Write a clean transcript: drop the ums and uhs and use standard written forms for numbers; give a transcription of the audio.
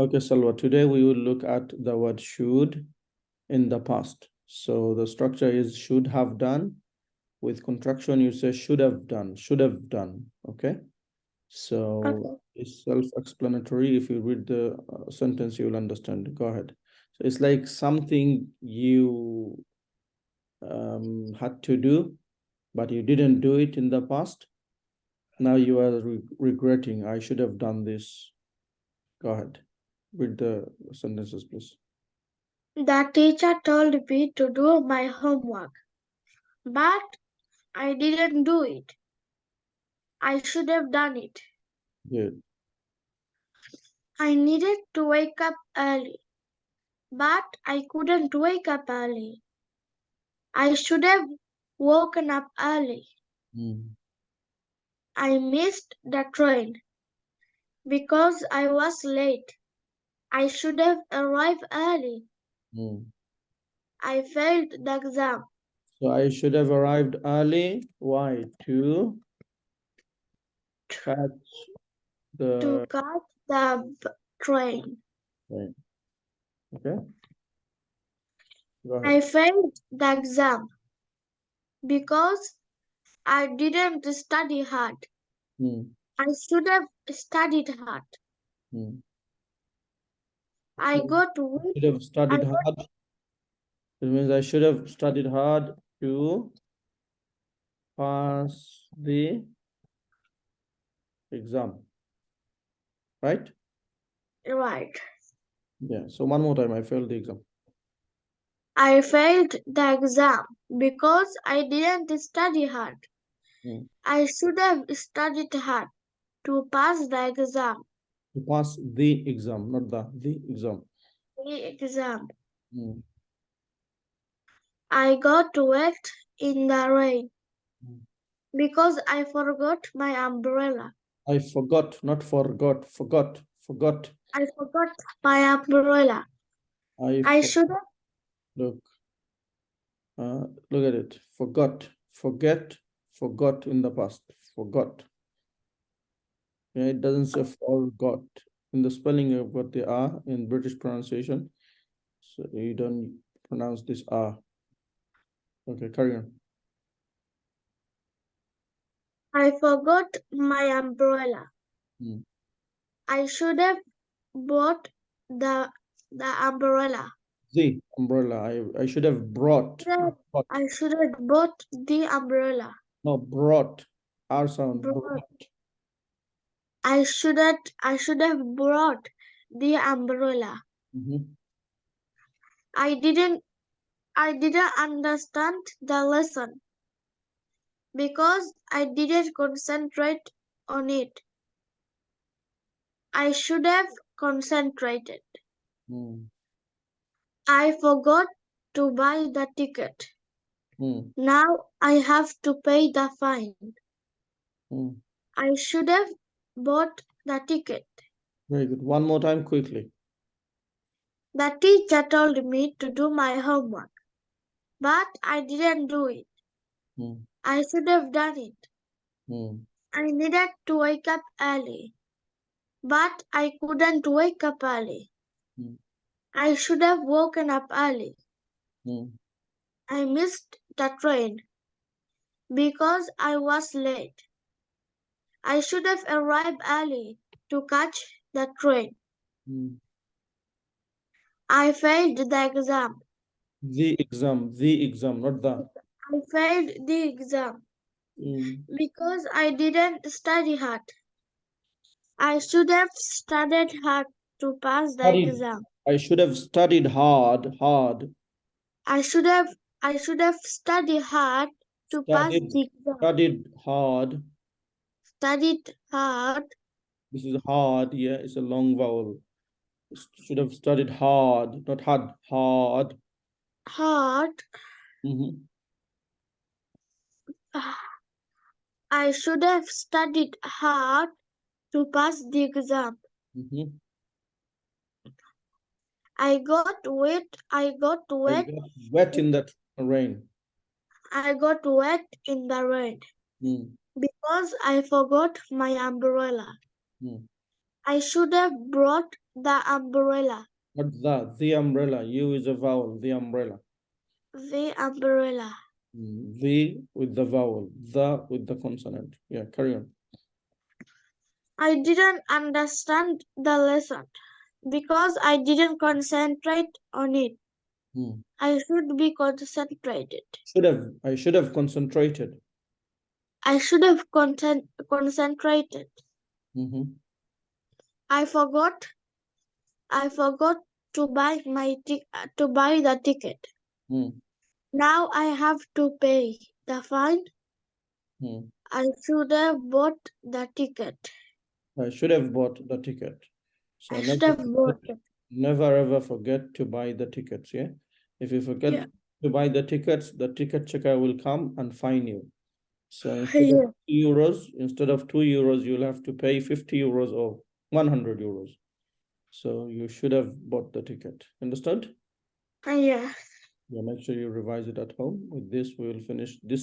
Okay, Salwa, today we will look at the word should in the past. So the structure is should have done. With contraction, you say should have done, okay? So Okay. it's self-explanatory. If you read the sentence, you will understand. Go ahead. So it's like something you had to do, but you didn't do it in the past. Now you are regretting, I should have done this. Go ahead. Read the sentences, please. The teacher told me to do my homework, but I didn't do it. I should have done it. Good. I needed to wake up early, but I couldn't wake up early. I should have woken up early. Mm. I missed the train because I was late. I should have arrived early. Mm. I failed the exam. So I should have arrived early. Why? To catch To the catch the train. train. Okay, go I ahead. failed the exam because I didn't study hard. Mm. I should have studied hard. Mm. I got weak. Should have I studied got, hard. It means I should have studied hard to pass the exam, right? right. Yeah. So one more time, I failed the exam. I failed the exam because I didn't study hard. Mm. I should have studied hard to pass the exam. To pass the exam, not the exam. The exam. Mm. I got wet in the rain Mm. because I forgot my umbrella. I forgot, not forgot, forgot. I forgot my umbrella. I should have. Look, look at it. Forgot, forget, forgot in the past. Forgot. Yeah, it doesn't say forgot. In the spelling of what they are in British pronunciation, so you don't pronounce this R. Okay, carry on. I forgot my umbrella. Mm. I should have bought the umbrella. The umbrella. I should have brought. Brought. I should have bought the umbrella. No, brought. R sound. Brought. Brought. I should have brought the umbrella. Mhm. I didn't understand the lesson because I didn't concentrate on it. I should have concentrated. Mm. I forgot to buy the ticket. Mm. Now I have to pay the fine. Mm. I should have bought the ticket. Very good. One more time, quickly. The teacher told me to do my homework, but I didn't do it. Mm. I should have done it. Mm. I needed to wake up early, but I couldn't wake up early. Mm. I should have woken up early. Mm. I missed the train because I was late. I should have arrived early to catch the train. Mm. I failed the exam. The exam, not the. I failed the exam Mm. because I didn't study hard. I should have studied hard to pass the Studied. exam. I should have studied hard. I should have studied hard to pass Studied, the exam. studied hard. Studied hard. This is hard. Yeah, it's a long vowel. Should have studied hard, not hard. Hard. Hard. Mm-hmm. I should have studied hard to pass the exam. Mm-hmm. I got wet. I got wet in that rain. I got wet in the rain Mm. because I forgot my umbrella. Mm. I should have brought the umbrella. Not the umbrella. U is a vowel, the umbrella. The umbrella. The with the vowel, the with the consonant. Yeah, carry on. I didn't understand the lesson because I didn't concentrate on it. I should be concentrated. I should have concentrated. I should have concentrated. I forgot to buy the ticket. Now I have to pay the fine. I should have bought the ticket. I should have bought the ticket. So I should have bought it. never ever forget to buy the tickets. Yeah. If you forget to buy the tickets, the ticket checker will come and fine you. So instead of 2 euros, you'll have to pay 50 euros or 100 euros. So you should have bought the ticket. Understood? Yeah. Yeah, make sure you revise it at home. With this, we will finish this